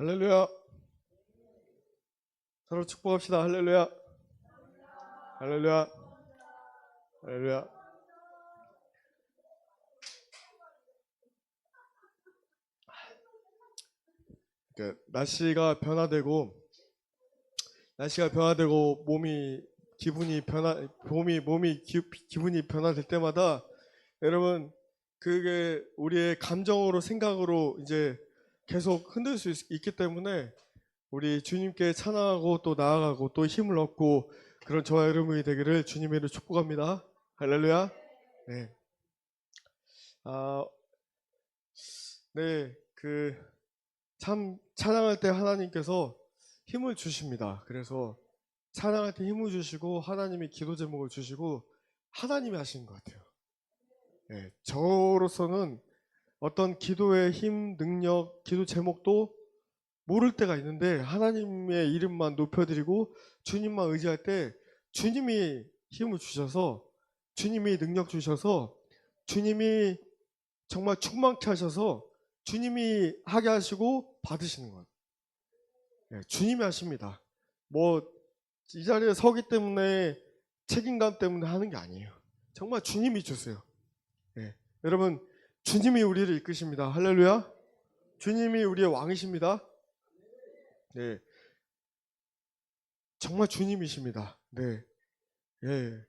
할렐루야. 서로 축복합시다. 할렐루야. 할렐루야. 할렐루야. 날씨가 변화되고 기분이 변화될 때마다 여러분 그게 우리의 감정으로 생각으로 이제 계속 흔들 수 있기 때문에 우리 주님께 찬양하고 또 나아가고 또 힘을 얻고 그런 저와 여러분이 되기를 주님의 이름으로 축복합니다. 할렐루야. 네. 참 찬양할 때 하나님께서 힘을 주십니다. 그래서 찬양할 때 힘을 주시고 하나님이 기도 제목을 주시고 하나님이 하시는 것 같아요. 네, 저로서는 어떤 기도의 힘, 능력, 기도 제목도 모를 때가 있는데 하나님의 이름만 높여드리고 주님만 의지할 때 주님이 힘을 주셔서 주님이 능력 주셔서 주님이 정말 충만케 하셔서 주님이 하게 하시고 받으시는 거예요. 네, 주님이 하십니다. 이 자리에 서기 때문에 책임감 때문에 하는 게 아니에요. 정말 주님이 주세요. 네, 여러분 주님이 우리를 이끄십니다. 할렐루야. 주님이 우리의 왕이십니다. 네, 정말 주님이십니다. 네, 예,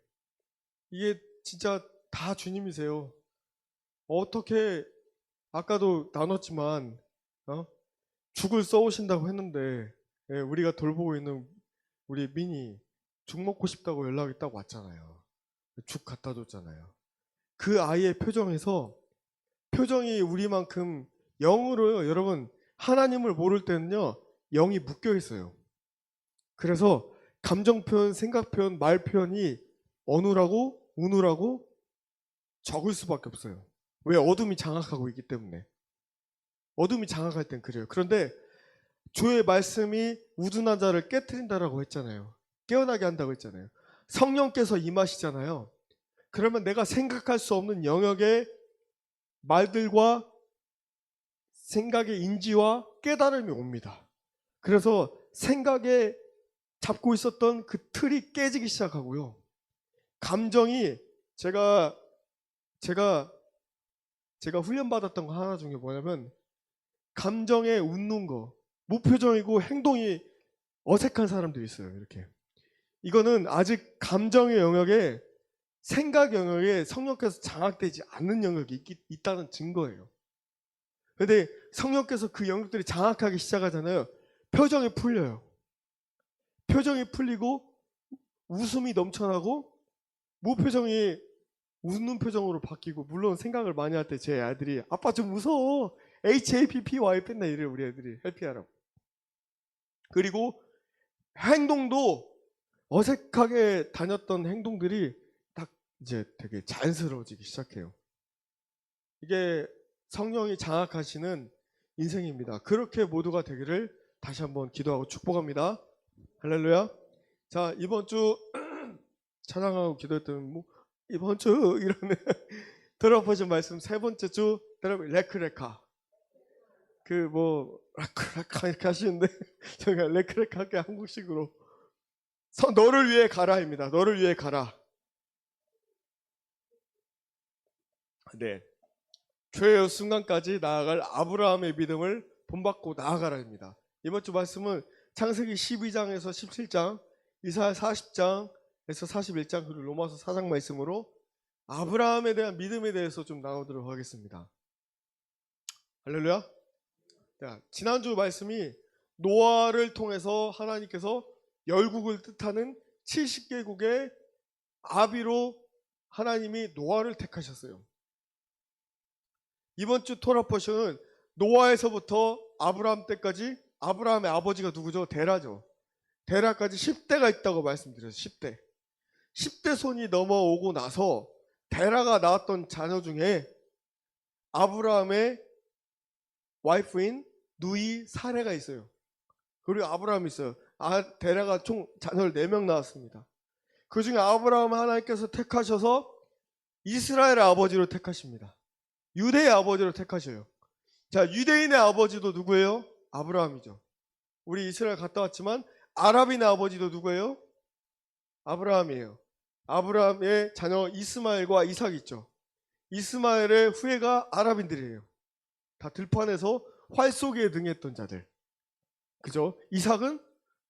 이게 진짜 다 주님이세요. 어떻게 아까도 나눴지만 죽을 써오신다고 했는데 우리가 돌보고 있는 우리 민이 죽 먹고 싶다고 연락이 딱 왔잖아요. 죽 갖다 줬잖아요. 그 아이의 표정이 우리만큼 영으로요. 여러분 하나님을 모를 때는요 영이 묶여 있어요. 그래서 감정 표현, 생각 표현, 말 표현이 어눌하고 우눌하고 적을 수밖에 없어요. 왜? 어둠이 장악하고 있기 때문에. 어둠이 장악할 땐 그래요. 그런데 주의 말씀이 우둔한 자를 깨트린다라고 했잖아요. 깨어나게 한다고 했잖아요. 성령께서 임하시잖아요. 그러면 내가 생각할 수 없는 영역의 말들과 생각의 인지와 깨달음이 옵니다. 그래서 생각에 잡고 있었던 그 틀이 깨지기 시작하고요. 감정이 제가 훈련받았던 거 하나 중에 뭐냐면 감정에 웃는 거, 무표정이고 행동이 어색한 사람들이 있어요. 이렇게. 이거는 아직 감정의 영역에 생각 영역에 성령께서 장악되지 않는 영역이 있다는 증거예요. 그런데 성령께서 그 영역들이 장악하기 시작하잖아요. 표정이 풀려요. 표정이 풀리고 웃음이 넘쳐나고 무표정이 웃는 표정으로 바뀌고, 물론 생각을 많이 할 때 제 아들이 아빠 좀 웃어 HAPPY 뺐나 이래요. 우리 애들이 해피하라고. 그리고 행동도 어색하게 다녔던 행동들이 딱 이제 되게 자연스러워지기 시작해요. 이게 성령이 장악하시는 인생입니다. 그렇게 모두가 되기를 다시 한번 기도하고 축복합니다. 할렐루야. 자, 이번 주 찬양하고 기도했던 이번 주 이러네. 들어보신 말씀 세 번째 주 레크레카. 라크라카 이렇게 하시는데 제가 레크레카 할게 한국식으로. 너를 위해 가라입니다. 너를 위해 가라. 네. 죄의 순간까지 나아갈 아브라함의 믿음을 본받고 나아가라입니다. 이번 주 말씀은 창세기 12장에서 17장, 이사야 40장에서 41장, 그리고 로마서 4장 말씀으로 아브라함에 대한 믿음에 대해서 좀 나누도록 하겠습니다. 할렐루야. 자, 지난주 말씀이 노아를 통해서 하나님께서 열국을 뜻하는 70개국의 아비로 하나님이 노아를 택하셨어요. 이번 주 토라 포션은 노아에서부터 아브라함 때까지, 아브라함의 아버지가 누구죠? 데라죠. 데라까지 10대가 있다고 말씀드렸어요. 10대 손이 넘어오고 나서 데라가 낳았던 자녀 중에 아브라함의 와이프인 누이 사레가 있어요. 그리고 아브라함이 있어요. 데라가 총 자녀를 4명 낳았습니다. 그 중에 아브라함을 하나님께서 택하셔서 이스라엘의 아버지로 택하십니다. 유대의 아버지로 택하셔요. 자, 유대인의 아버지도 누구예요? 아브라함이죠. 우리 이스라엘 갔다 왔지만 아랍인의 아버지도 누구예요? 아브라함이에요. 아브라함의 자녀 이스마엘과 이삭이 있죠. 이스마엘의 후예가 아랍인들이에요. 다 들판에서 활 속에 등했던 자들. 그죠? 이삭은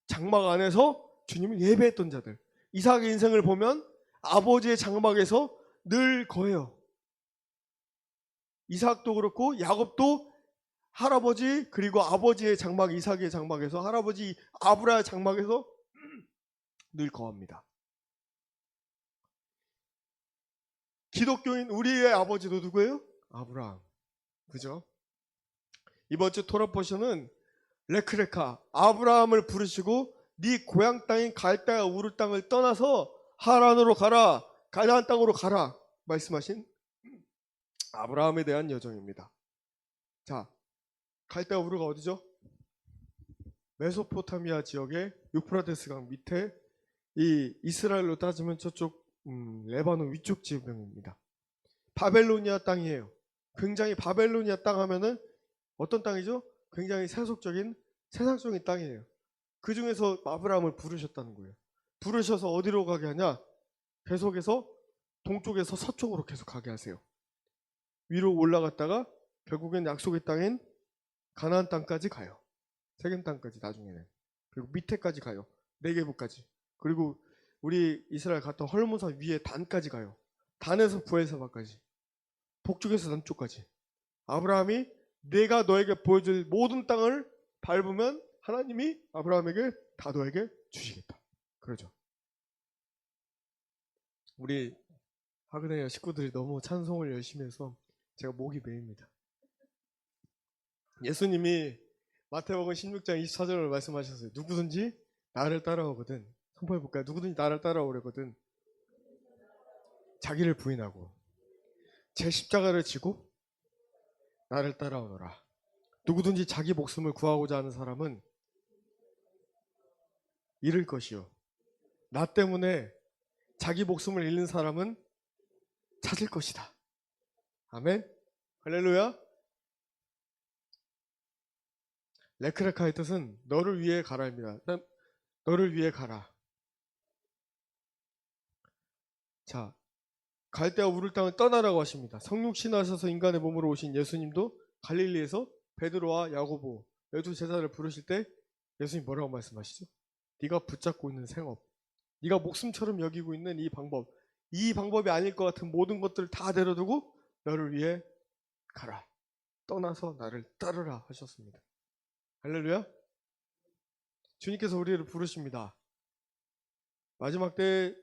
장막 안에서 주님을 예배했던 자들. 이삭의 인생을 보면 아버지의 장막에서 늘 거해요. 이삭도 그렇고 야곱도 할아버지 그리고 아버지의 장막 이삭의 장막에서 할아버지 아브라의 장막에서 늘 거합니다. 기독교인 우리의 아버지도 누구예요? 아브라함. 그죠? 이번 주 토라 포션은 레크레카 아브라함을 부르시고 네 고향 땅인 갈대아 우르 땅을 떠나서 하란으로 가라, 가나안 땅으로 가라 말씀하신 아브라함에 대한 여정입니다. 자, 갈대아 우르가 어디죠? 메소포타미아 지역의 유프라테스강 밑에 이 이스라엘로 따지면 저쪽 레바논 위쪽 지역입니다. 바벨로니아 땅이에요. 굉장히 바벨로니아 땅 하면은 어떤 땅이죠? 굉장히 세속적인 세상적인 땅이에요. 그 중에서 아브라함을 부르셨다는 거예요. 부르셔서 어디로 가게 하냐? 계속해서 동쪽에서 서쪽으로 계속 가게 하세요. 위로 올라갔다가 결국엔 약속의 땅인 가나안 땅까지 가요. 세겜 땅까지 나중에는. 그리고 밑에까지 가요. 네게부까지. 그리고 우리 이스라엘 갔던 헐몬산 위에 단까지 가요. 단에서 부엘사바까지. 북쪽에서 남쪽까지. 아브라함이 내가 너에게 보여줄 모든 땅을 밟으면 하나님이 아브라함에게 다 너에게 주시겠다. 그러죠. 우리 하그네야 식구들이 너무 찬송을 열심히 해서 제가 목이 메입니다. 예수님이 마태복음 16장 24절을 말씀하셨어요. 누구든지 나를 따라오거든. 선포해볼까요? 누구든지 나를 따라오려거든. 자기를 부인하고 제 십자가를 지고 나를 따라오너라. 누구든지 자기 목숨을 구하고자 하는 사람은 잃을 것이요. 나 때문에 자기 목숨을 잃는 사람은 찾을 것이다. 아멘. 할렐루야. 레크레카의 뜻은 너를 위해 가라입니다. 너를 위해 가라. 자, 갈대아 우르 땅을 떠나라고 하십니다. 성육신 하셔서 인간의 몸으로 오신 예수님도 갈릴리에서 베드로와 야고보 열두 제자를 부르실 때 예수님 뭐라고 말씀하시죠? 네가 붙잡고 있는 생업, 네가 목숨처럼 여기고 있는 이 방법이 아닐 것 같은 모든 것들을 다 내려두고 너를 위해 가라. 떠나서 나를 따르라 하셨습니다. 할렐루야. 주님께서 우리를 부르십니다. 마지막 때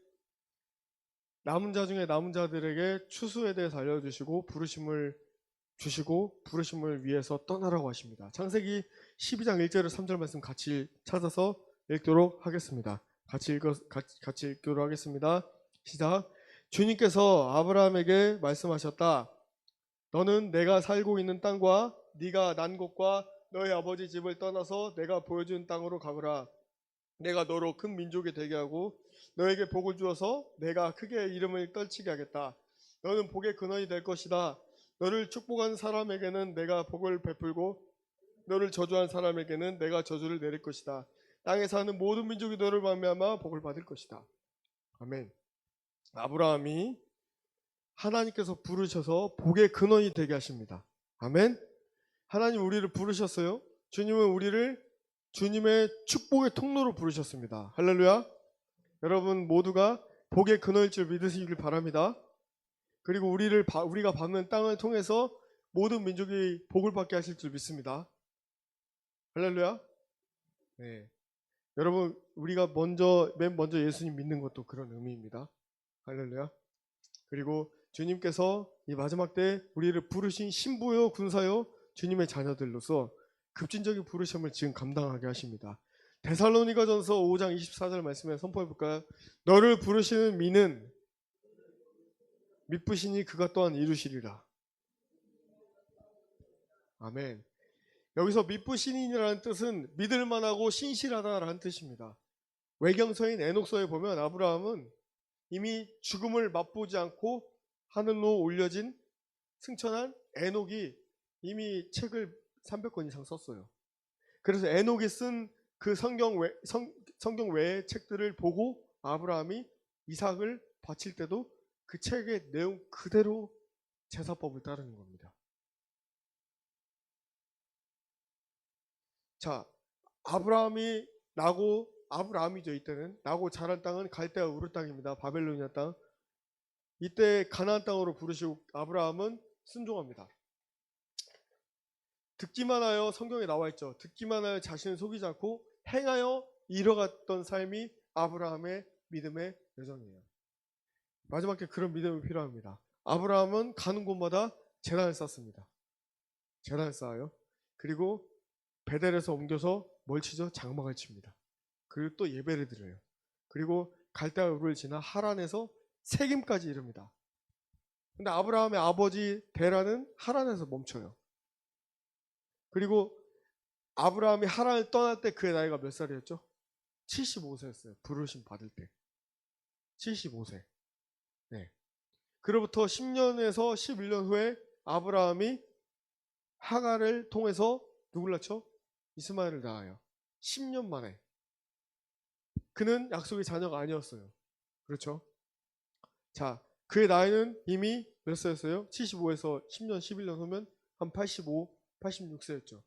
남은 자 중에 남은 자들에게 추수에 대해서 알려주시고 부르심을 주시고 부르심을 위해서 떠나라고 하십니다. 창세기 12장 1절을 3절 말씀 같이 찾아서 읽도록 하겠습니다. 같이 읽도록 하겠습니다. 시작. 주님께서 아브라함에게 말씀하셨다. 너는 내가 살고 있는 땅과 네가 난 곳과 너의 아버지 집을 떠나서 내가 보여준 땅으로 가거라. 내가 너로 큰 민족이 되게 하고 너에게 복을 주어서 내가 크게 이름을 떨치게 하겠다. 너는 복의 근원이 될 것이다. 너를 축복한 사람에게는 내가 복을 베풀고 너를 저주한 사람에게는 내가 저주를 내릴 것이다. 땅에 사는 모든 민족이 너를 말미암아 복을 받을 것이다. 아멘. 아브라함이 하나님께서 부르셔서 복의 근원이 되게 하십니다. 아멘. 하나님 우리를 부르셨어요. 주님은 우리를 주님의 축복의 통로로 부르셨습니다. 할렐루야. 여러분 모두가 복의 근원일 줄 믿으시길 바랍니다. 그리고 우리가 받는 땅을 통해서 모든 민족이 복을 받게 하실 줄 믿습니다. 할렐루야. 네. 여러분 우리가 맨 먼저 예수님 믿는 것도 그런 의미입니다. 할렐루야. 그리고 주님께서 이 마지막 때 우리를 부르신 신부요 군사요 주님의 자녀들로서 급진적인 부르심을 지금 감당하게 하십니다. 데살로니가전서 5장 24절 말씀에 선포해 볼까요? 너를 부르시는 미는 미쁘시니 그가 또한 이루시리라. 아멘. 여기서 미쁘시니라는 뜻은 믿을만하고 신실하다라는 뜻입니다. 외경서인 에녹서에 보면 아브라함은 이미 죽음을 맛보지 않고 하늘로 올려진 승천한 에녹이 이미 책을 300권 이상 썼어요. 그래서 에녹이 쓴 그 성경 외의 책들을 보고 아브라함이 이삭을 바칠 때도 그 책의 내용 그대로 제사법을 따르는 겁니다. 자, 아브라함이죠. 이때는 나고 자란 땅은 갈대아 우르 땅입니다. 바벨로니아 땅. 이때 가나안 땅으로 부르시고 아브라함은 순종합니다. 듣기만 하여, 성경에 나와 있죠. 듣기만 하여 자신을 속이지 않고 행하여 이뤄갔던 삶이 아브라함의 믿음의 여정이에요. 마지막에 그런 믿음이 필요합니다. 아브라함은 가는 곳마다 제단을 쌓습니다. 제단을 쌓아요. 그리고 베델에서 옮겨서 뭘 치죠? 장막을 칩니다. 그리고 또 예배를 드려요. 그리고 갈대아 우르를 지나 하란에서 세김까지 이릅니다. 근데 아브라함의 아버지 데라는 하란에서 멈춰요. 그리고 아브라함이 하란을 떠날 때 그의 나이가 몇 살이었죠? 75세였어요. 부르심 받을 때. 75세. 네. 그로부터 10년에서 11년 후에 아브라함이 하갈을 통해서 누굴 낳죠? 이스마엘을 낳아요. 10년 만에. 그는 약속의 자녀가 아니었어요. 그렇죠? 자, 그의 나이는 이미 몇 살이었어요? 75에서 10년, 11년 후면 한 85, 86세였죠.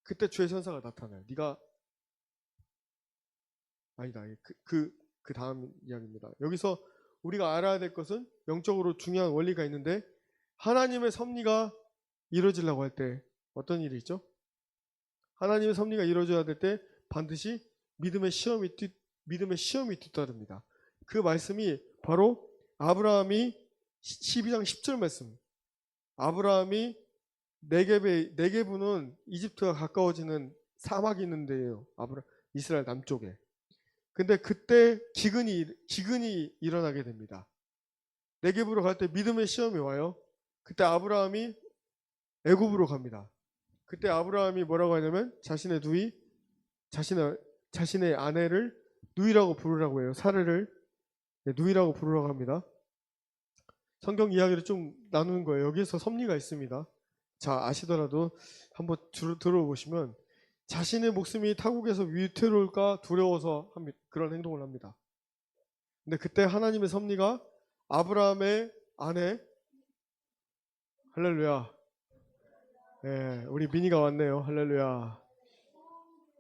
그때 주의 천사가 나타나요. 네가 아니다. 그 다음 이야기입니다. 여기서 우리가 알아야 될 것은 영적으로 중요한 원리가 있는데 하나님의 섭리가 이루어지려고 할 때 어떤 일이 있죠? 하나님의 섭리가 이루어져야 될 때 반드시 믿음의 시험이 뒤따릅니다. 그 말씀이 바로 아브라함이 12장 10절 말씀. 아브라함이 네게브는 이집트가 가까워지는 사막이 있는데요. 이스라엘 남쪽에. 근데 그때 기근이 일어나게 됩니다. 네게브로 갈 때 믿음의 시험이 와요. 그때 아브라함이 애굽으로 갑니다. 그때 아브라함이 뭐라고 하냐면 자신의 아내를 누이라고 부르라고 해요. 사례를 누이라고 부르라고 합니다. 성경 이야기를 좀 나누는 거예요. 여기에서 섭리가 있습니다. 자, 아시더라도 한번 들어보시면 자신의 목숨이 타국에서 위태로울까 두려워서 그런 행동을 합니다. 근데 그때 하나님의 섭리가 아브라함의 아내, 할렐루야. 네, 우리 미니가 왔네요. 할렐루야.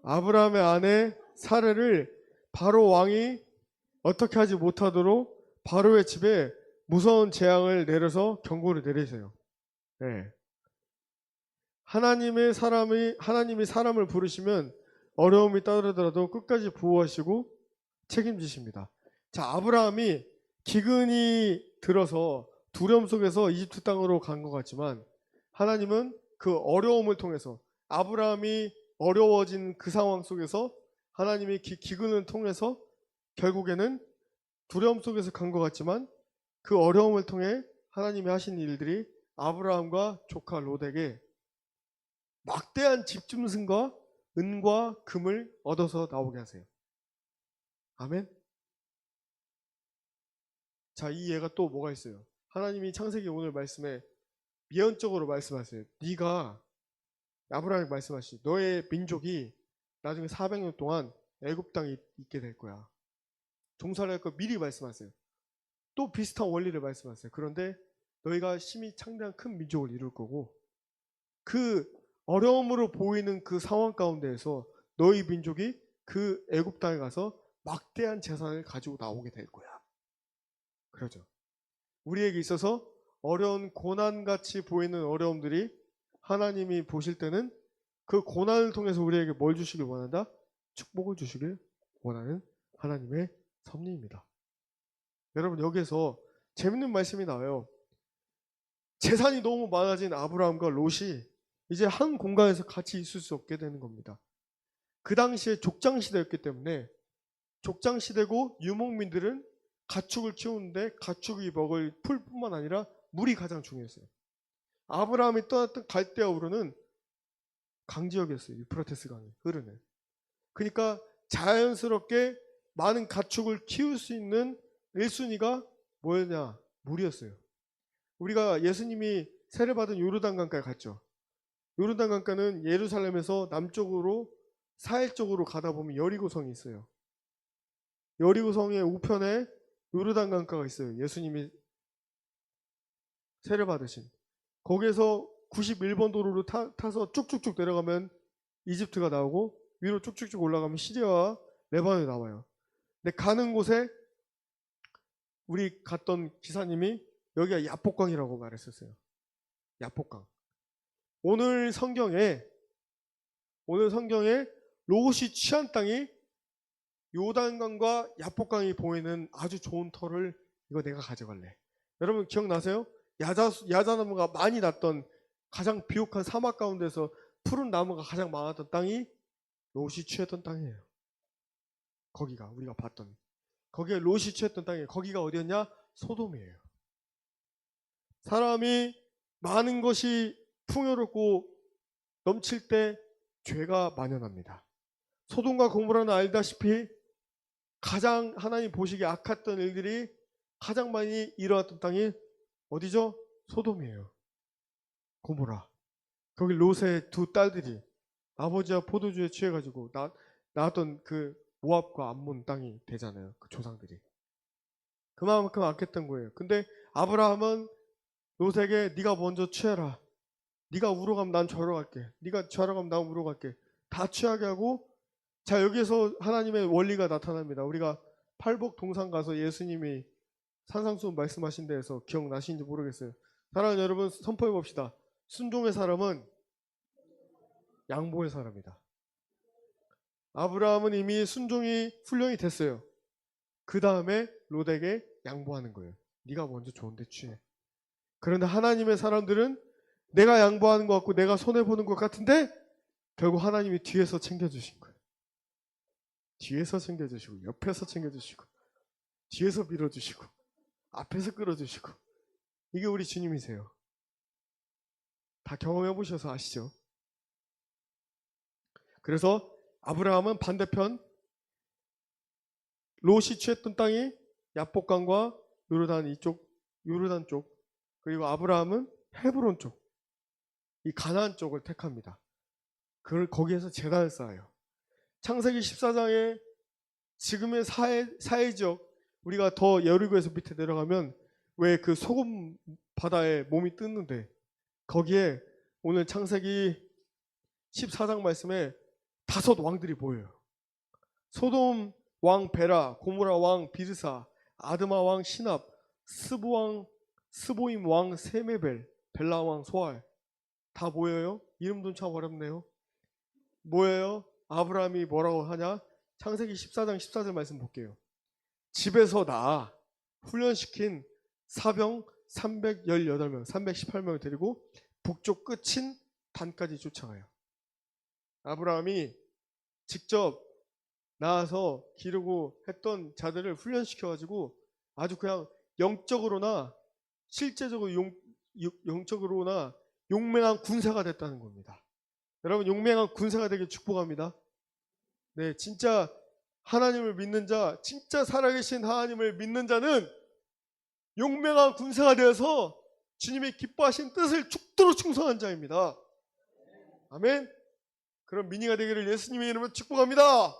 아브라함의 아내 사례를 바로 왕이 어떻게 하지 못하도록 바로의 집에 무서운 재앙을 내려서 경고를 내리세요. 네. 하나님이 사람을 부르시면 어려움이 따르더라도 끝까지 보호하시고 책임지십니다. 자, 아브라함이 기근이 들어서 두려움 속에서 이집트 땅으로 간 것 같지만 하나님은 그 어려움을 통해서 아브라함이 어려워진 그 상황 속에서 하나님이 기근을 통해서 결국에는 두려움 속에서 간 것 같지만 그 어려움을 통해 하나님이 하신 일들이 아브라함과 조카 롯에게 막대한 집중승과 은과 금을 얻어서 나오게 하세요. 아멘. 자, 이 예가 또 뭐가 있어요? 하나님이 창세기 오늘 말씀에 미언적으로 말씀하세요. 네가 아브라함이 말씀하시죠. 너의 민족이 나중에 400년 동안 애굽 땅에 있게 될 거야. 종살이 할 거 미리 말씀하세요. 또 비슷한 원리를 말씀하세요. 그런데 너희가 심히 창대한 큰 민족을 이룰 거고 그 어려움으로 보이는 그 상황 가운데에서 너희 민족이 그 애굽 땅에 가서 막대한 재산을 가지고 나오게 될 거야. 그러죠. 우리에게 있어서 어려운 고난같이 보이는 어려움들이 하나님이 보실 때는 그 고난을 통해서 우리에게 뭘 주시길 원한다? 축복을 주시길 원하는 하나님의 섭리입니다. 여러분, 여기에서 재밌는 말씀이 나와요. 재산이 너무 많아진 아브라함과 롯이 이제 한 공간에서 같이 있을 수 없게 되는 겁니다. 그 당시에 족장 시대였기 때문에 족장 시대고 유목민들은 가축을 키우는데 가축이 먹을 풀뿐만 아니라 물이 가장 중요했어요. 아브라함이 떠났던 갈대아 우르는 강지역이었어요. 유프라테스 강이 흐르는. 그러니까 자연스럽게 많은 가축을 키울 수 있는 1순위가 뭐였냐? 물이었어요. 우리가 예수님이 세례받은 요르단 강가에 갔죠. 요르단 강가는 예루살렘에서 남쪽으로 사헬 쪽으로 가다 보면 여리고성이 있어요. 여리고성의 우편에 요르단 강가가 있어요. 예수님이 세례 받으신. 거기에서 91번 도로로 타서 쭉쭉쭉 내려가면 이집트가 나오고 위로 쭉쭉쭉 올라가면 시리아와 레바논이 나와요. 근데 가는 곳에 우리 갔던 기사님이 여기가 야복강이라고 말했었어요. 야복강. 오늘 성경에 롯이 취한 땅이 요단강과 야복강이 보이는 아주 좋은 터를 이거 내가 가져갈래. 여러분 기억나세요? 야자나무가 많이 났던 가장 비옥한 사막 가운데서 푸른 나무가 가장 많았던 땅이 롯이 취했던 땅이에요. 거기가 우리가 봤던 거기에 롯이 취했던 땅이에요. 거기가 어디였냐? 소돔이에요. 사람이 많은 것이 풍요롭고 넘칠 때 죄가 만연합니다. 소돔과 고모라는 알다시피 가장 하나님 보시기에 악했던 일들이 가장 많이 일어났던 땅이 어디죠? 소돔이에요. 고모라. 거기 롯의 두 딸들이 아버지와 포도주에 취해가지고 나왔던 그 모압과 암몬 땅이 되잖아요. 그 조상들이. 그만큼 악했던 거예요. 근데 아브라함은 롯에게 네가 먼저 취해라. 네가 우러 가면 난 저러 갈게. 네가 저러 가면 난 우러 갈게. 다 취하게 하고 자 여기서 하나님의 원리가 나타납니다. 우리가 팔복 동산 가서 예수님이 산상수훈 말씀하신 데에서 기억나시는지 모르겠어요. 사랑하는 여러분 선포해 봅시다. 순종의 사람은 양보의 사람이다. 아브라함은 이미 순종이 훈련이 됐어요. 그 다음에 롯에게 양보하는 거예요. 네가 먼저 좋은데 취해. 그런데 하나님의 사람들은 내가 양보하는 것 같고 내가 손해보는 것 같은데 결국 하나님이 뒤에서 챙겨주신 거예요. 뒤에서 챙겨주시고 옆에서 챙겨주시고 뒤에서 밀어주시고 앞에서 끌어주시고 이게 우리 주님이세요. 다 경험해 보셔서 아시죠? 그래서 아브라함은 반대편 롯이 취했던 땅이 야복강과 요르단 쪽 그리고 아브라함은 헤브론 쪽 이 가나안 쪽을 택합니다. 거기에서 제단을 쌓아요. 창세기 14장에 지금의 사해 지역 우리가 더 여리고에서 밑에 내려가면 왜 그 소금 바다에 몸이 뜨는데 거기에 오늘 창세기 14장 말씀에 5 왕들이 보여요. 소돔 왕 베라, 고모라 왕 비르사, 아드마 왕 시납, 스보임 왕 세메벨, 벨라 왕 소알 다 모여요. 이름도 참 어렵네요. 뭐예요? 아브라함이 뭐라고 하냐? 창세기 14장 14절 말씀 볼게요. 집에서 나 훈련시킨 사병 318명, 318명을 데리고 북쪽 끝인 단까지 쫓아가요. 아브라함이 직접 나와서 기르고 했던 자들을 훈련시켜가지고 아주 그냥 영적으로나 실제적으로 영적으로나 용맹한 군사가 됐다는 겁니다. 여러분 용맹한 군사가 되길 축복합니다. 네, 진짜 하나님을 믿는 자, 진짜 살아계신 하나님을 믿는 자는 용맹한 군사가 되어서 주님이 기뻐하신 뜻을 죽도록 충성한 자입니다. 아멘. 그런 민의가 되기를 예수님의 이름으로 축복합니다.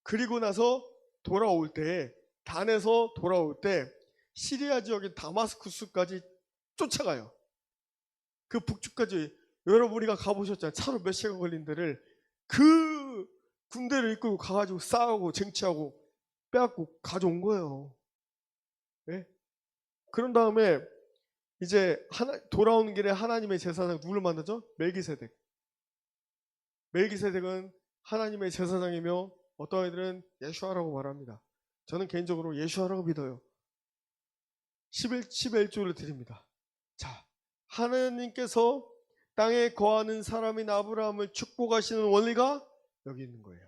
그리고 나서 돌아올 때 단에서 돌아올 때 시리아 지역인 다마스쿠스까지 쫓아가요. 그 북쪽까지 여러분 우리가 가보셨잖아요. 차로 몇 시간 걸린 데를 그 군대를 이끌고 가가지고 싸우고 쟁취하고 빼앗고 가져온 거예요. 네? 그런 다음에 이제 돌아오는 길에 하나님의 제사장 누굴 만나죠? 멜기세덱. 멜기세덱은 하나님의 제사장이며 어떤 애들은 예수아라고 말합니다. 저는 개인적으로 예수아라고 믿어요. 11조를 드립니다. 자, 하나님께서 땅에 거하는 사람인 아브라함을 축복하시는 원리가 여기 있는 거예요.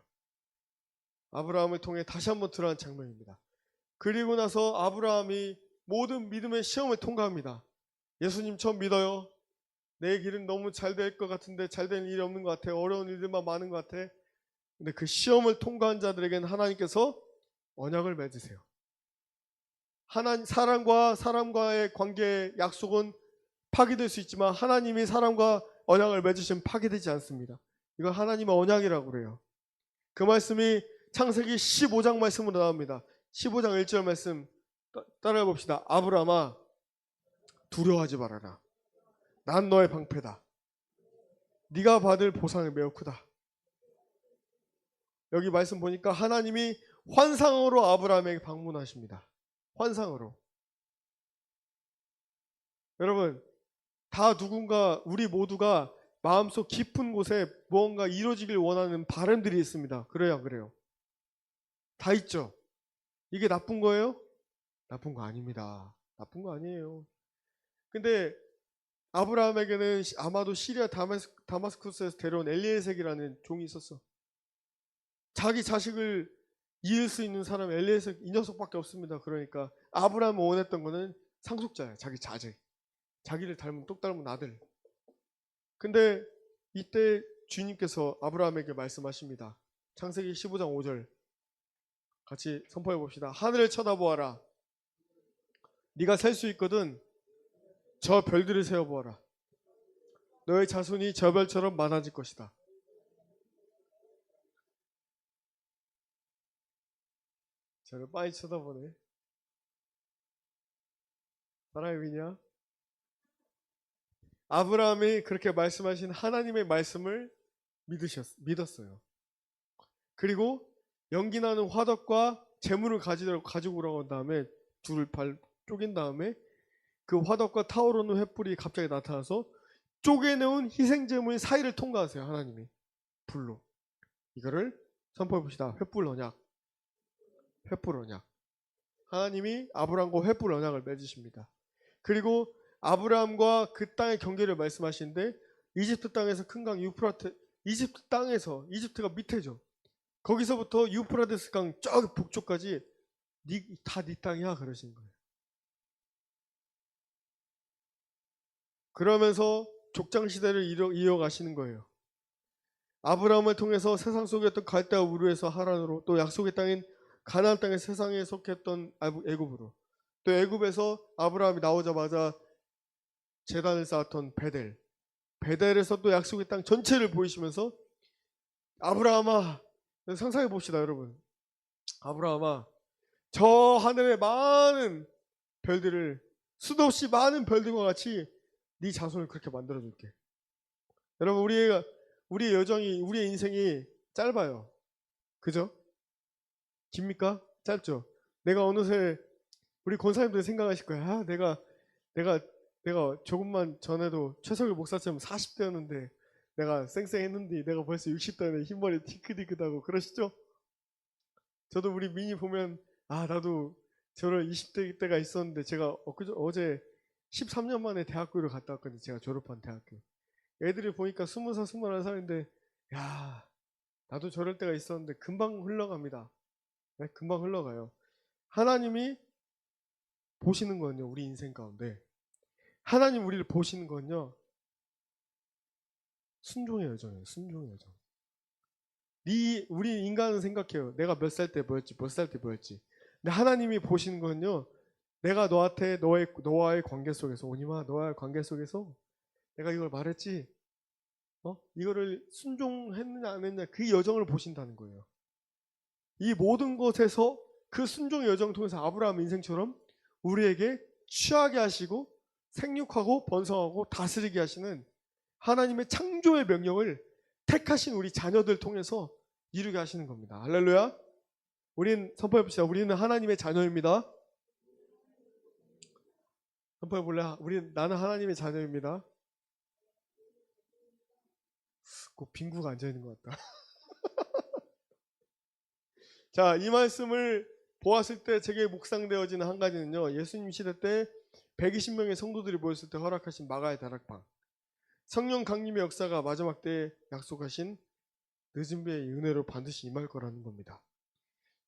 아브라함을 통해 다시 한번 드러난 장면입니다. 그리고 나서 아브라함이 모든 믿음의 시험을 통과합니다. 예수님 처음 믿어요. 내 길은 너무 잘 될 것 같은데 잘 되는 일이 없는 것 같아. 어려운 일들만 많은 것 같아. 근데 그 시험을 통과한 자들에게는 하나님께서 언약을 맺으세요. 사람과 사람과의 관계의 약속은 파괴될 수 있지만 하나님이 사람과 언약을 맺으시면 파괴되지 않습니다. 이건 하나님의 언약이라고 그래요. 그 말씀이 창세기 15장 말씀으로 나옵니다. 15장 1절 말씀 따라해 봅시다. 아브라함아 두려워하지 말아라. 난 너의 방패다. 네가 받을 보상이 매우 크다. 여기 말씀 보니까 하나님이 환상으로 아브라함에게 방문하십니다. 환상으로. 여러분, 다 누군가 우리 모두가 마음속 깊은 곳에 무언가 이루어지길 원하는 바람들이 있습니다. 그래요, 그래요. 다 있죠. 이게 나쁜 거예요? 나쁜 거 아닙니다. 나쁜 거 아니에요. 근데 아브라함에게는 아마도 시리아 다마스쿠스에서 데려온 엘리에셀이라는 종이 있었어. 자기 자식을 이을 수 있는 사람 엘리에셀 이 녀석밖에 없습니다. 그러니까 아브라함이 원했던 거는 상속자야. 자기 자제. 자기를 닮은 똑 닮은 아들. 근데 이때 주님께서 아브라함에게 말씀하십니다. 창세기 15장 5절 같이 선포해 봅시다. 하늘을 쳐다보아라. 네가 셀 수 있거든 저 별들을 세어보아라. 너의 자손이 저 별처럼 많아질 것이다. 저를 빤히 쳐다보네. 사랑의 위냐? 아브라함이 그렇게 말씀하신 하나님의 말씀을 믿었어요. 그리고 연기 나는 화덕과 재물을 가지고 오라고 한 다음에 둘을 쪼갠 다음에 그 화덕과 타오르는 횃불이 갑자기 나타나서 쪼개놓은 희생제물 사이를 통과하세요. 하나님이 불로. 이거를 선포해 봅시다. 횃불 언약. 횃불 언약. 하나님이 아브라함과 횃불 언약을 맺으십니다. 그리고 아브라함과 그 땅의 경계를 말씀하시는데 이집트 땅에서 큰 강 유프라테 이집트 땅에서 이집트가 밑에죠. 거기서부터 유프라테스 강 저 북쪽까지 다 네 땅이야 그러신 거예요. 그러면서 족장 시대를 이어가시는 거예요. 아브라함을 통해서 세상 속이었던 갈대아 우르에서 하란으로 또 약속의 땅인 가나안 땅의 세상에 속했던 애굽으로 또 애굽에서 아브라함이 나오자마자 제단을 쌓았던 베델에서 또 약속의 땅 전체를 보이시면서 아브라함아 상상해 봅시다 여러분. 아브라함아 저 하늘의 많은 별들을 수도 없이 많은 별들과 같이 네 자손을 그렇게 만들어 줄게. 여러분 우리의 여정이 우리의 인생이 짧아요. 그죠? 깁니까? 짧죠. 내가 어느새 우리 권사님들 생각하실 거야. 아, 내가 조금만 전에도 최석일 목사처럼 40대였는데 내가 쌩쌩했는데 내가 벌써 60대네 흰머리 티크디크하고 그러시죠? 저도 우리 미니 보면 아 나도 저를 20대 때가 있었는데 제가 어제 13년 만에 대학교를 갔다 왔거든요. 제가 졸업한 대학교. 애들이 보니까 20살, 21살인데 야 나도 저럴 때가 있었는데 금방 흘러갑니다. 네, 금방 흘러가요. 하나님이 보시는 건요. 우리 인생 가운데 하나님 우리를 보시는 건요. 순종의 여정이에요. 순종의 여정. 우리 인간은 생각해요. 내가 몇 살 때 뭐였지, 몇 살 때 뭐였지. 근데 하나님이 보시는 건요. 내가 너한테 너와의 관계 속에서 오니마 너와의 관계 속에서 내가 이걸 말했지. 이거를 순종했느냐 안 했느냐 그 여정을 보신다는 거예요. 이 모든 것에서 그 순종의 여정을 통해서 아브라함 인생처럼 우리에게 취하게 하시고 생육하고 번성하고 다스리게 하시는 하나님의 창조의 명령을 택하신 우리 자녀들 통해서 이루게 하시는 겁니다. 할렐루야. 우린 선포해봅시다. 우리는 하나님의 자녀입니다. 선포해볼래? 나는 하나님의 자녀입니다. 꼭 빙구가 앉아있는 것 같다. 자, 이 말씀을 보았을 때 제게 묵상되어지는 한 가지는요. 예수님 시대 때 120명의 성도들이 모였을 때 허락하신 마가의 다락방. 성령 강림의 역사가 마지막 때에 약속하신 늦은 비의 은혜로 반드시 임할 거라는 겁니다.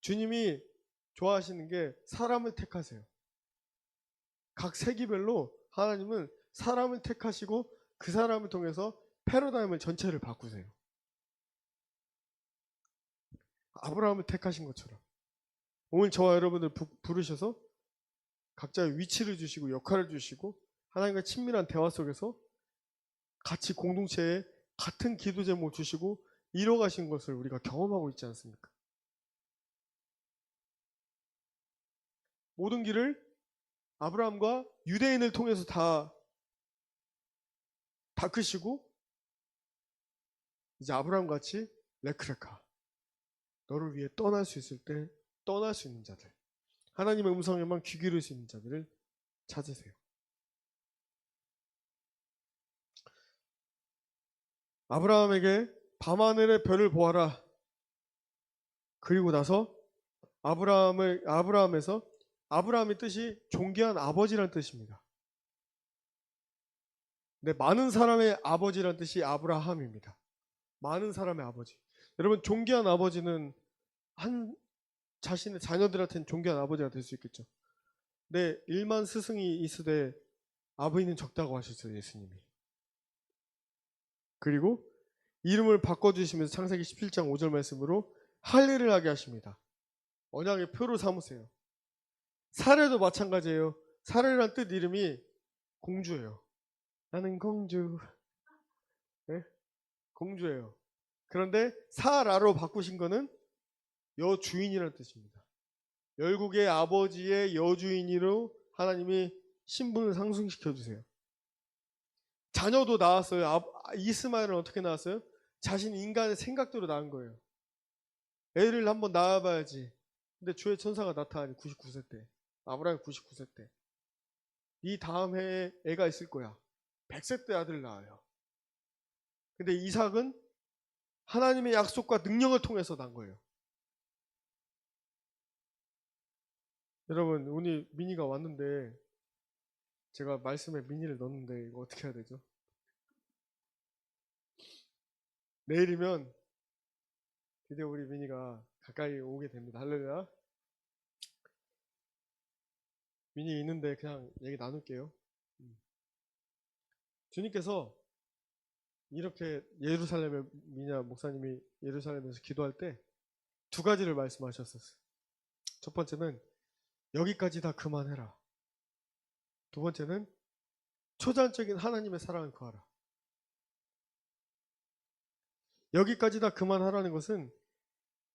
주님이 좋아하시는 게 사람을 택하세요. 각 세기별로 하나님은 사람을 택하시고 그 사람을 통해서 패러다임을 전체를 바꾸세요. 아브라함을 택하신 것처럼 오늘 저와 여러분들 부르셔서 각자의 위치를 주시고 역할을 주시고 하나님과 친밀한 대화 속에서 같이 공동체에 같은 기도 제목 주시고 이뤄가신 것을 우리가 경험하고 있지 않습니까? 모든 길을 아브라함과 유대인을 통해서 다 닦으시고 이제 아브라함 같이 레크레카 너를 위해 떠날 수 있을 때 떠날 수 있는 자들, 하나님의 음성에만 귀 기울일 수 있는 자들을 찾으세요. 아브라함에게 밤하늘의 별을 보아라. 그리고 나서 아브라함의 뜻이 존귀한 아버지란 뜻입니다. 근데 많은 사람의 아버지란 뜻이 아브라함입니다. 많은 사람의 아버지. 여러분, 존귀한 아버지는 자신의 자녀들한테는 존귀한 아버지가 될 수 있겠죠. 근데 1만 스승이 있으되 아버지는 적다고 하셨어요, 예수님이. 그리고 이름을 바꿔주시면서 창세기 17장 5절 말씀으로 할례를 하게 하십니다. 언약의 표로 삼으세요. 사례도 마찬가지예요. 사례란 뜻 이름이 공주예요. 나는 공주. 네? 공주예요. 그런데 사라로 바꾸신 거는 여주인이라는 뜻입니다. 열국의 아버지의 여주인으로 하나님이 신분을 상승시켜 주세요. 자녀도 낳았어요. 이스마엘은 어떻게 낳았어요? 자신 인간의 생각대로 낳은 거예요. 애를 한번 낳아봐야지. 근데 주의 천사가 나타나니 99세 때. 아브라함이 99세 때. 이 다음 해에 애가 있을 거야. 100세 때 아들을 낳아요. 근데 이삭은 하나님의 약속과 능력을 통해서 난 거예요. 여러분, 오늘 미니가 왔는데 제가 말씀에 미니를 넣었는데 이거 어떻게 해야 되죠? 내일이면 드디어 우리 미니가 가까이 오게 됩니다. 할렐루야. 미니 있는데 그냥 얘기 나눌게요. 주님께서 이렇게 예루살렘에 미냐 목사님이 예루살렘에서 기도할 때 두 가지를 말씀하셨었어요. 첫 번째는 여기까지 다 그만해라. 두 번째는 초자연적인 하나님의 사랑을 구하라. 여기까지 다 그만하라는 것은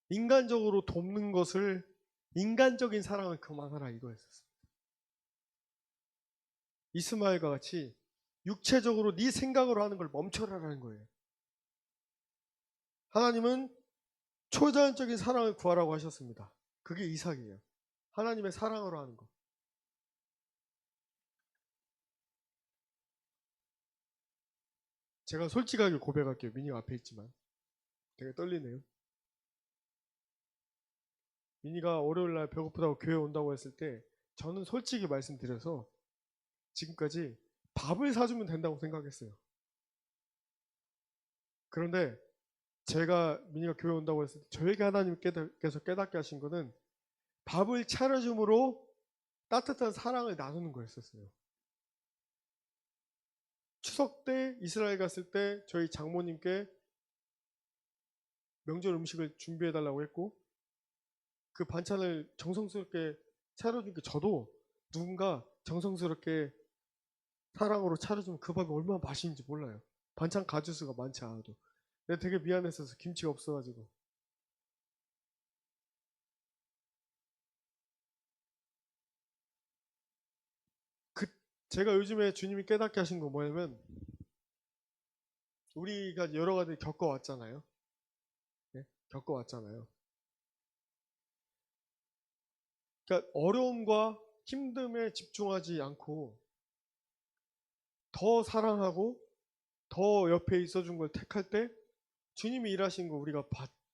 인간적으로 돕는 것을, 인간적인 사랑을 그만하라 이거였었어요. 이스마엘과 같이 육체적으로 네 생각으로 하는 걸 멈춰라라는 거예요. 하나님은 초자연적인 사랑을 구하라고 하셨습니다. 그게 이삭이에요. 하나님의 사랑으로 하는 거. 제가 솔직하게 고백할게요. 미니가 앞에 있지만 되게 떨리네요. 미니가 월요일날 배고프다고 교회 온다고 했을 때 저는 솔직히 말씀드려서 지금까지 밥을 사주면 된다고 생각했어요. 그런데 제가 미니가 교회 온다고 했을 때 저에게 하나님께서 깨닫게 하신 거는 밥을 차려줌으로 따뜻한 사랑을 나누는 거였었어요. 추석 때 이스라엘 갔을 때 저희 장모님께 명절 음식을 준비해달라고 했고 그 반찬을 정성스럽게 차려준 게 저도 누군가 정성스럽게 사랑으로 차려주면 그 밥이 얼마나 맛있는지 몰라요. 반찬 가짓수가 많지 않아도. 내가 되게 미안했어서 김치가 없어가지고. 제가 요즘에 주님이 깨닫게 하신 거 뭐냐면 우리가 여러 가지 겪어왔잖아요. 네? 겪어왔잖아요. 그러니까 어려움과 힘듦에 집중하지 않고 더 사랑하고 더 옆에 있어준 걸 택할 때 주님이 일하신 거 우리가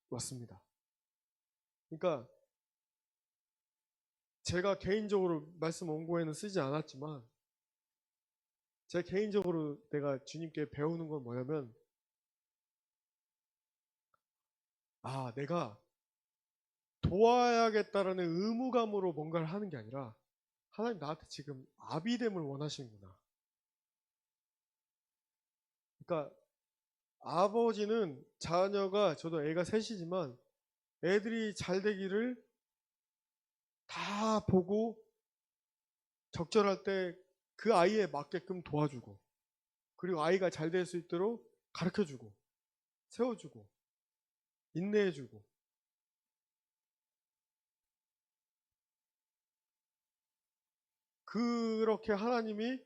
봤습니다. 그러니까 제가 개인적으로 말씀 원고에는 쓰지 않았지만 제 개인적으로 내가 주님께 배우는 건 뭐냐면 내가 도와야겠다라는 의무감으로 뭔가를 하는 게 아니라 하나님 나한테 지금 아비됨을 원하시는구나. 그러니까 아버지는 자녀가 저도 애가 셋이지만 애들이 잘 되기를 다 보고 적절할 때 그 아이에 맞게끔 도와주고, 그리고 아이가 잘 될 수 있도록 가르쳐주고, 세워주고, 인내해주고. 그렇게 하나님이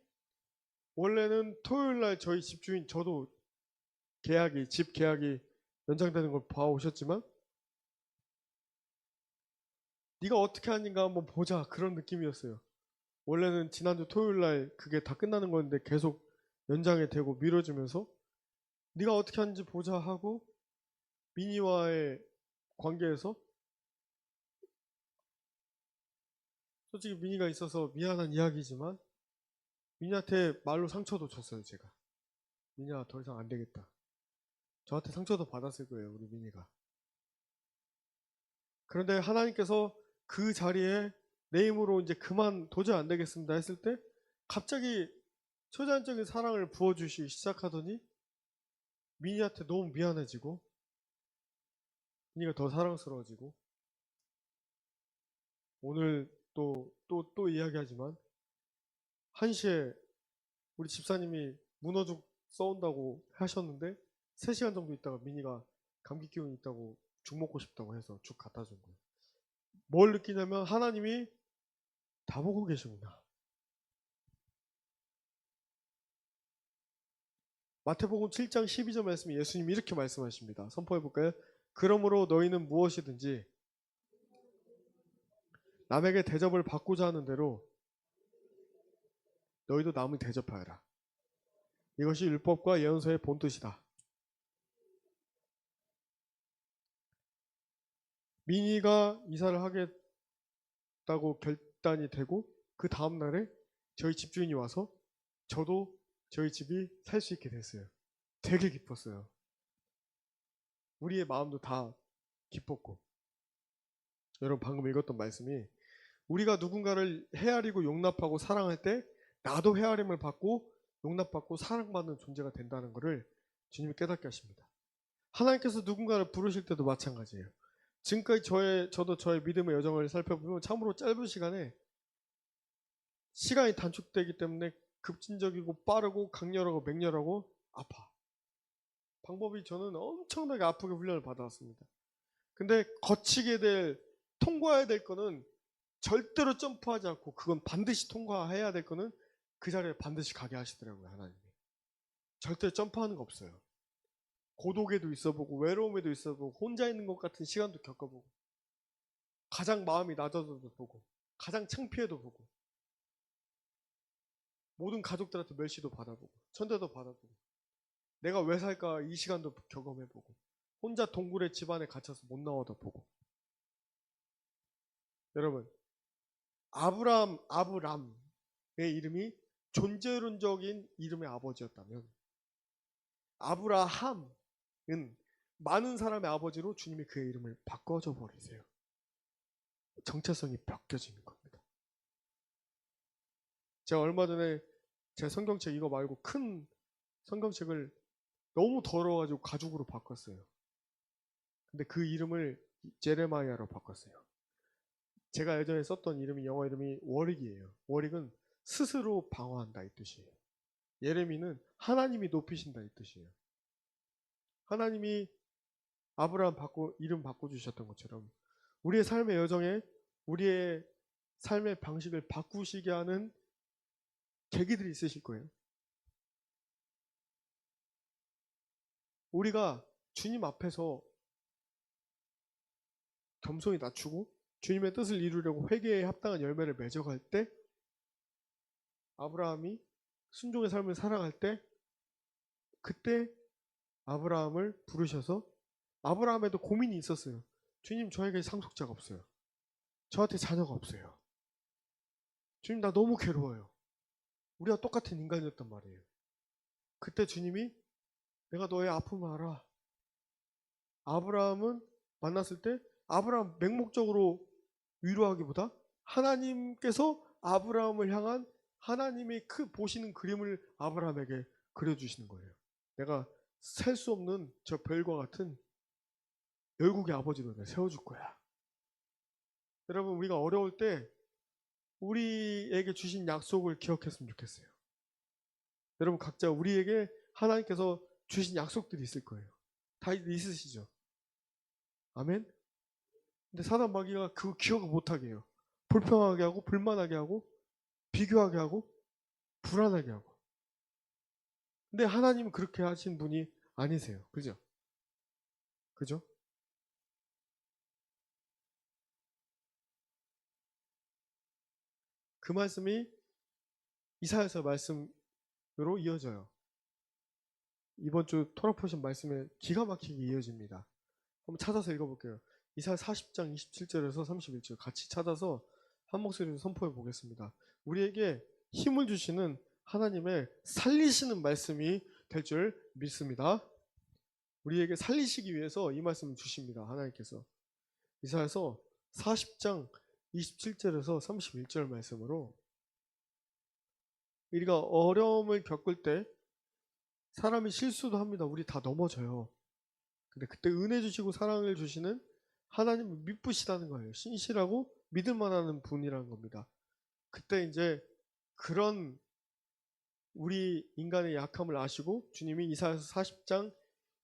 원래는 토요일날 저희 집주인, 저도 집 계약이 연장되는 걸 봐오셨지만, 네가 어떻게 하는가 한번 보자, 그런 느낌이었어요. 원래는 지난주 토요일날 그게 다 끝나는 건데 계속 연장이 되고 미뤄지면서 네가 어떻게 하는지 보자 하고, 미니와의 관계에서 솔직히 미니가 있어서 미안한 이야기지만 미니한테 말로 상처도 줬어요. 제가 미니야 더 이상 안 되겠다. 저한테 상처도 받았을 거예요, 우리 미니가. 그런데 하나님께서 그 자리에 내 힘으로 이제 그만 도저히 안 되겠습니다 했을 때 갑자기 초자연적인 사랑을 부어주시기 시작하더니 미니한테 너무 미안해지고 미니가 더 사랑스러워지고, 오늘 또 이야기하지만 1시에 우리 집사님이 문어죽 써온다고 하셨는데 3시간 정도 있다가 미니가 감기 기운이 있다고 죽 먹고 싶다고 해서 죽 갖다 준 거예요. 뭘 느끼냐면 하나님이 다 보고 계시구나. 마태복음 7장 12절 말씀에 예수님이 이렇게 말씀하십니다. 선포해 볼까요? 그러므로 너희는 무엇이든지 남에게 대접을 받고자 하는 대로 너희도 남을 대접하여라. 이것이 율법과 예언서의 본뜻이다. 미니가 이사를 하겠다고 결단이 되고 그 다음날에 저희 집주인이 와서 저도 저희 집이 살 수 있게 됐어요. 되게 기뻤어요. 우리의 마음도 다 기뻤고. 여러분 방금 읽었던 말씀이 우리가 누군가를 헤아리고 용납하고 사랑할 때 나도 헤아림을 받고 용납받고 사랑받는 존재가 된다는 것을 주님이 깨닫게 하십니다. 하나님께서 누군가를 부르실 때도 마찬가지예요. 지금까지 저도 저의 믿음의 여정을 살펴보면 참으로 짧은 시간에 시간이 단축되기 때문에 급진적이고 빠르고 강렬하고 맹렬하고 아파. 방법이 저는 엄청나게 아프게 훈련을 받아왔습니다. 근데 통과해야 될 거는 절대로 점프하지 않고 그건 반드시 통과해야 될 거는 그 자리에 반드시 가게 하시더라고요, 하나님이. 절대 점프하는 거 없어요. 고독에도 있어보고 외로움에도 있어보고 혼자 있는 것 같은 시간도 겪어보고 가장 마음이 낮아져도 보고 가장 창피해도 보고 모든 가족들한테 멸시도 받아보고 천대도 받아보고 내가 왜 살까 이 시간도 경험해보고 혼자 동굴의 집안에 갇혀서 못 나와도 보고. 여러분, 아브람의 이름이 존재론적인 이름의 아버지였다면 아브라함은 많은 사람의 아버지로 주님이 그의 이름을 바꿔줘 버리세요. 정체성이 바뀌어지는 겁니다. 제가 얼마 전에 제 성경책 이거 말고 큰 성경책을 너무 더러워가지고 가죽으로 바꿨어요. 근데 그 이름을 제레마이아로 바꿨어요. 제가 예전에 썼던 이름이 영어 이름이 워릭이에요. 워릭은 스스로 방어한다 이 뜻이에요. 예레미는 하나님이 높이신다 이 뜻이에요. 하나님이 아브라함 이름 바꿔주셨던 것처럼 우리의 삶의 여정에 우리의 삶의 방식을 바꾸시게 하는 계기들이 있으실 거예요. 우리가 주님 앞에서 겸손히 낮추고 주님의 뜻을 이루려고 회개에 합당한 열매를 맺어갈 때 아브라함이 순종의 삶을 살아갈 때 그때 아브라함을 부르셔서 아브라함에도 고민이 있었어요. 주님 저에게 상속자가 없어요. 저한테 자녀가 없어요. 주님 나 너무 괴로워요. 우리가 똑같은 인간이었단 말이에요. 그때 주님이 내가 너의 아픔을 알아. 아브라함은 만났을 때 아브라함 맹목적으로 위로하기보다 하나님께서 아브라함을 향한 하나님의 보시는 그림을 아브라함에게 그려주시는 거예요. 내가 셀 수 없는 저 별과 같은 열국의 아버지로 내가 세워줄 거야. 여러분 우리가 어려울 때 우리에게 주신 약속을 기억했으면 좋겠어요. 여러분 각자 우리에게 하나님께서 주신 약속들이 있을 거예요. 다 있으시죠? 아멘? 근데 사단 마귀가 그 기억을 못하게 해요. 불평하게 하고 불만하게 하고 비교하게 하고 불안하게 하고. 근데 하나님은 그렇게 하신 분이 아니세요. 그죠? 그죠? 그 말씀이 이사야서 말씀으로 이어져요. 이번 주 토라포션 말씀에 기가 막히게 이어집니다. 한번 찾아서 읽어볼게요. 이사야 40장 27절에서 31절 같이 찾아서 한 목소리로 선포해 보겠습니다. 우리에게 힘을 주시는 하나님의 살리시는 말씀이 될 줄 믿습니다. 우리에게 살리시기 위해서 이 말씀을 주십니다. 하나님께서. 이사야서 40장 27절에서 31절 말씀으로 우리가 어려움을 겪을 때 사람이 실수도 합니다. 우리 다 넘어져요. 근데 그때 은혜 주시고 사랑을 주시는 하나님을 믿으시다는 거예요. 신실하고 믿을 만한 분이라는 겁니다. 그때 이제 그런 우리 인간의 약함을 아시고 주님이 이사야서 40장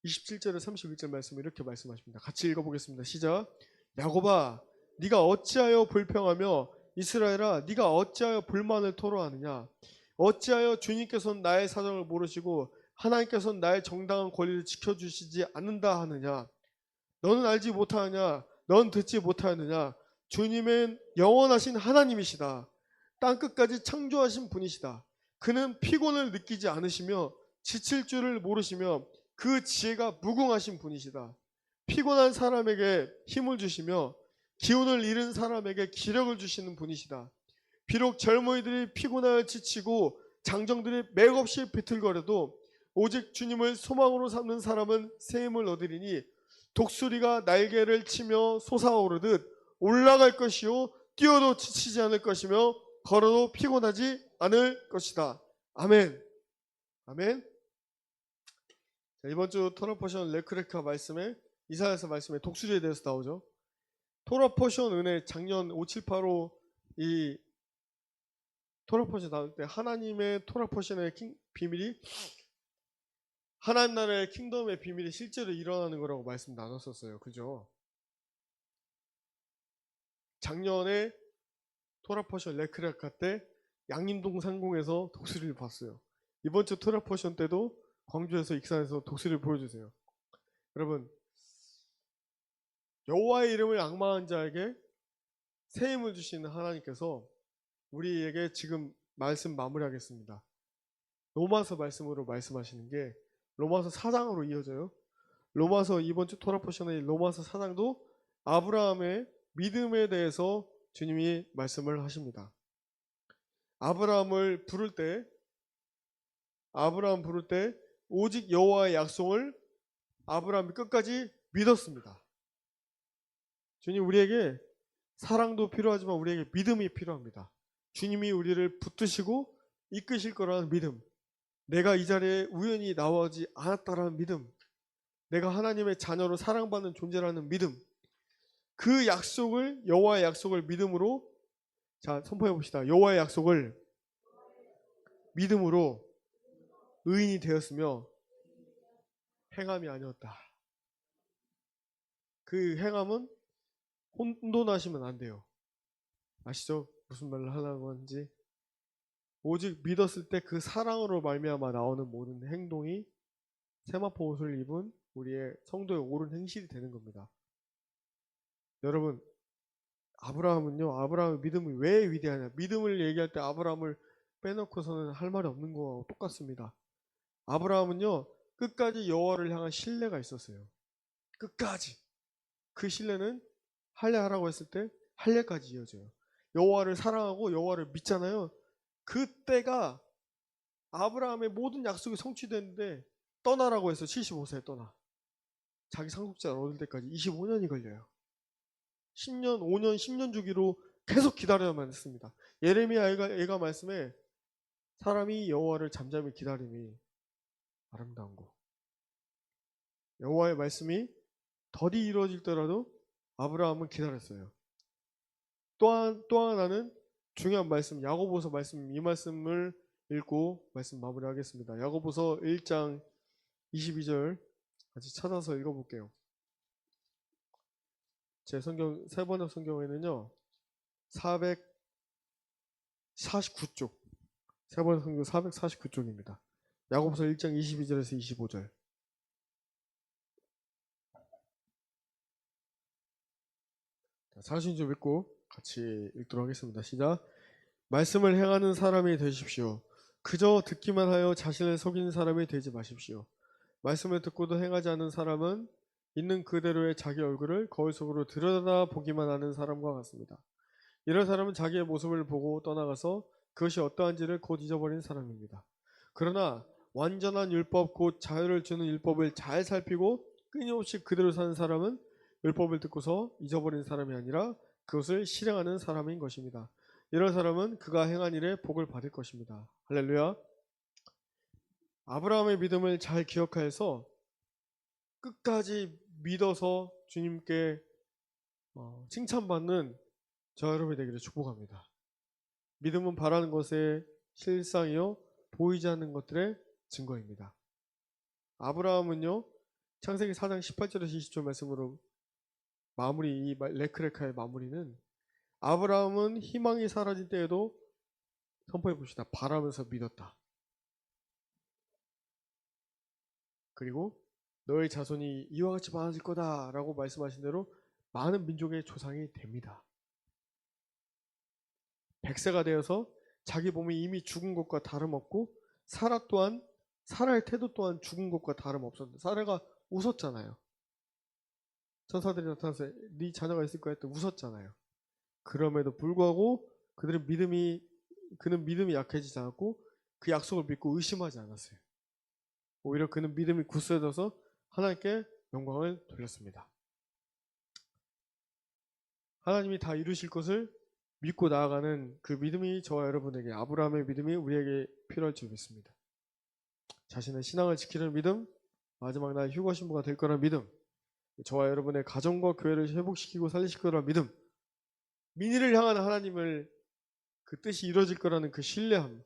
27절에 31절 말씀을 이렇게 말씀하십니다. 같이 읽어보겠습니다. 시작. 야곱아 네가 어찌하여 불평하며 이스라엘아 네가 어찌하여 불만을 토로하느냐. 어찌하여 주님께서는 나의 사정을 모르시고 하나님께서는 나의 정당한 권리를 지켜주시지 않는다 하느냐. 너는 알지 못하느냐. 넌 듣지 못하느냐. 주님은 영원하신 하나님이시다. 땅끝까지 창조하신 분이시다. 그는 피곤을 느끼지 않으시며 지칠 줄을 모르시며 그 지혜가 무궁하신 분이시다. 피곤한 사람에게 힘을 주시며 기운을 잃은 사람에게 기력을 주시는 분이시다. 비록 젊은이들이 피곤하여 지치고 장정들이 맥없이 비틀거려도 오직 주님을 소망으로 삼는 사람은 새 힘을 얻으리니 독수리가 날개를 치며 솟아오르듯 올라갈 것이요 뛰어도 지치지 않을 것이며 걸어도 피곤하지 않을 것이다. 아멘. 아멘. 자, 이번 주 토라포션 레크레카 말씀에 이사야서 말씀에 독수리에 대해서 나오죠. 토라포션 은혜 작년 5785 이 토라포션 나올 때 하나님의 토라포션의 비밀이 하나님 나라의 킹덤의 비밀이 실제로 일어나는 거라고 말씀 나눴었어요. 그죠? 작년에 토라포션 레크레카 때 양림동 상공에서 독수리를 봤어요. 이번 주 토라포션 때도 광주에서 익산에서 독수리를 보여주세요. 여러분 여호와의 이름을 앙망한 자에게 새 힘을 주시는 하나님께서 우리에게 지금 말씀 마무리하겠습니다. 로마서 말씀으로 말씀하시는 게 로마서 4장으로 이어져요. 로마서 이번 주 토라포션의 로마서 4장도 아브라함의 믿음에 대해서 주님이 말씀을 하십니다. 아브라함 부를 때 오직 여호와의 약속을 아브라함이 끝까지 믿었습니다. 주님 우리에게 사랑도 필요하지만 우리에게 믿음이 필요합니다. 주님이 우리를 붙드시고 이끄실 거라는 믿음, 내가 이 자리에 우연히 나오지 않았다라는 믿음, 내가 하나님의 자녀로 사랑받는 존재라는 믿음, 그 약속을 여호와의 약속을 믿음으로 자 선포해 봅시다. 여호와의 약속을 믿음으로 의인이 되었으며 행함이 아니었다. 그 행함은 혼돈하시면 안 돼요. 아시죠? 무슨 말을 하려고 하는지. 오직 믿었을 때 그 사랑으로 말미암아 나오는 모든 행동이 세마포 옷을 입은 우리의 성도의 옳은 행실이 되는 겁니다. 여러분 아브라함의 믿음이 왜 위대하냐. 믿음을 얘기할 때 아브라함을 빼놓고서는 할 말이 없는 거와 똑같습니다. 아브라함은요 끝까지 여호와를 향한 신뢰가 있었어요. 끝까지. 그 신뢰는 할례하라고 했을 때 할례까지 이어져요. 여호와를 사랑하고 여호와를 믿잖아요. 그때가 아브라함의 모든 약속이 성취됐는데 떠나라고 해서 75세에 떠나. 자기 상속자를 얻을 때까지 25년이 걸려요. 10년, 5년, 10년 주기로 계속 기다려야만 했습니다. 예레미야 애가 말씀에 사람이 여호와를 잠잠히 기다림이 아름다운 거. 여호와의 말씀이 더디 이루어질 때라도 아브라함은 기다렸어요. 또 하나는 중요한 말씀, 야고보서 말씀, 이 말씀을 읽고 말씀 마무리하겠습니다. 야고보서 1장 22절 같이 찾아서 읽어볼게요. 제 성경, 세 번역 성경에는요, 449쪽, 세 번역 성경 449쪽입니다. 야고보서 1장 22절에서 25절. 자신 좀 읽고 같이 읽도록 하겠습니다. 시작. 말씀을 행하는 사람이 되십시오. 그저 듣기만 하여 자신을 속이는 사람이 되지 마십시오. 말씀을 듣고도 행하지 않는 사람은 있는 그대로의 자기 얼굴을 거울 속으로 들여다보기만 하는 사람과 같습니다. 이런 사람은 자기의 모습을 보고 떠나가서 그것이 어떠한지를 곧 잊어버린 사람입니다. 그러나 완전한 율법 곧 자유를 주는 율법을 잘 살피고 끊임없이 그대로 사는 사람은 율법을 듣고서 잊어버린 사람이 아니라 그것을 실행하는 사람인 것입니다. 이런 사람은 그가 행한 일에 복을 받을 것입니다. 할렐루야. 아브라함의 믿음을 잘 기억하여서 끝까지 믿어서 주님께 칭찬받는 저 여러분이 되기를 축복합니다. 믿음은 바라는 것의 실상이요 보이지 않는 것들의 증거입니다. 아브라함은요, 창세기 4장 18절에서 20절 말씀으로 이 레크레카의 마무리는, 아브라함은 희망이 사라진 때에도 선포해 봅시다. 바라면서 믿었다. 그리고 너의 자손이 이와 같이 많아질 거다 라고 말씀하신 대로 많은 민족의 조상이 됩니다. 100세가 되어서 자기 몸이 이미 죽은 것과 다름없고 사라의 태도 또한 죽은 것과 다름없었는데, 사라가 웃었잖아요. 천사들이 나타나서 네 자녀가 있을 거야 했더니 웃었잖아요. 그럼에도 불구하고 그는 믿음이 약해지지 않았고 그 약속을 믿고 의심하지 않았어요. 오히려 그는 믿음이 굳세져서 하나님께 영광을 돌렸습니다. 하나님이 다 이루실 것을 믿고 나아가는 그 믿음이 저와 여러분에게, 아브라함의 믿음이 우리에게 필요할 줄 믿습니다. 자신의 신앙을 지키는 믿음, 마지막 날 휴거 신부가 될 거라는 믿음, 저와 여러분의 가정과 교회를 회복시키고 살리실 거라는 믿음, 민의를 향한 하나님을 그 뜻이 이루어질 거라는 그 신뢰함,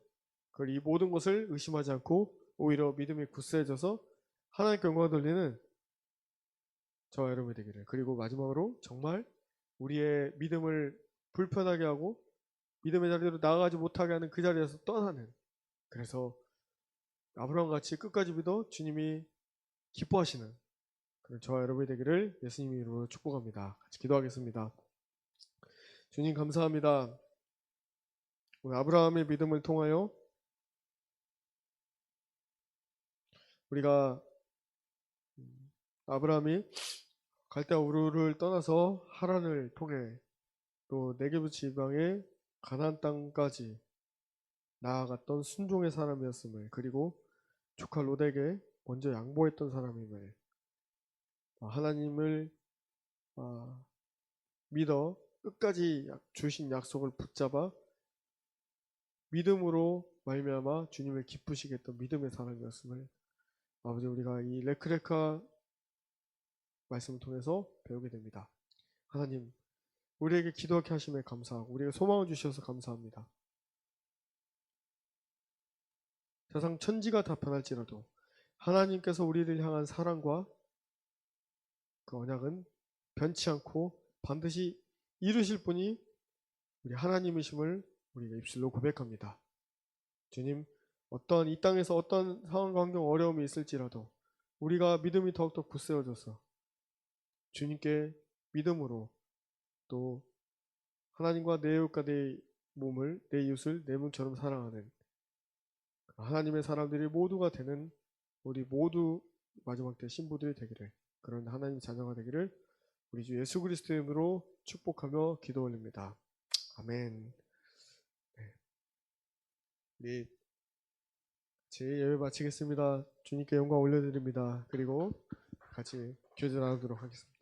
그걸 이 모든 것을 의심하지 않고 오히려 믿음이 굳세져서 하나님께 영광을 돌리는 저와 여러분이 되기를. 그리고 마지막으로 정말 우리의 믿음을 불편하게 하고 믿음의 자리로 나아가지 못하게 하는 그 자리에서 떠나는, 그래서 아브라함 같이 끝까지 믿어 주님이 기뻐하시는 그런 저와 여러분이 되기를 예수님의 이름으로 축복합니다. 같이 기도하겠습니다. 주님 감사합니다. 오늘 아브라함의 믿음을 통하여 우리가 아브라함이 갈대아 우르를 떠나서 하란을 통해 또 네게브 지방의 가나안 땅까지 나아갔던 순종의 사람이었음을, 그리고 조카 롯에게 먼저 양보했던 사람임을, 하나님을 믿어 끝까지 주신 약속을 붙잡아 믿음으로 말미암아 주님을 기쁘시게 했던 믿음의 사람이었음을, 아버지 우리가 이 레크레카 말씀을 통해서 배우게 됩니다. 하나님, 우리에게 기도하게 하심에 감사하고 우리에게 소망을 주셔서 감사합니다. 세상 천지가 다 변할지라도 하나님께서 우리를 향한 사랑과 그 언약은 변치 않고 반드시 이루실 분이 우리 하나님이심을 우리가 입술로 고백합니다. 주님, 어떤 이 땅에서 어떤 상황과 환경 어려움이 있을지라도 우리가 믿음이 더욱더 굳세어져서 주님께 믿음으로, 또 하나님과 내 이웃과 내 몸을, 내 이웃을 내 몸처럼 사랑하는 하나님의 사람들이 모두가 되는 우리 모두 마지막 때 신부들이 되기를, 그런 하나님 자녀가 되기를 우리 주 예수 그리스도의 이름으로 축복하며 기도 올립니다. 아멘. 네. 제 예배 마치겠습니다. 주님께 영광 올려드립니다. 그리고 같이 교제 나누도록 하겠습니다.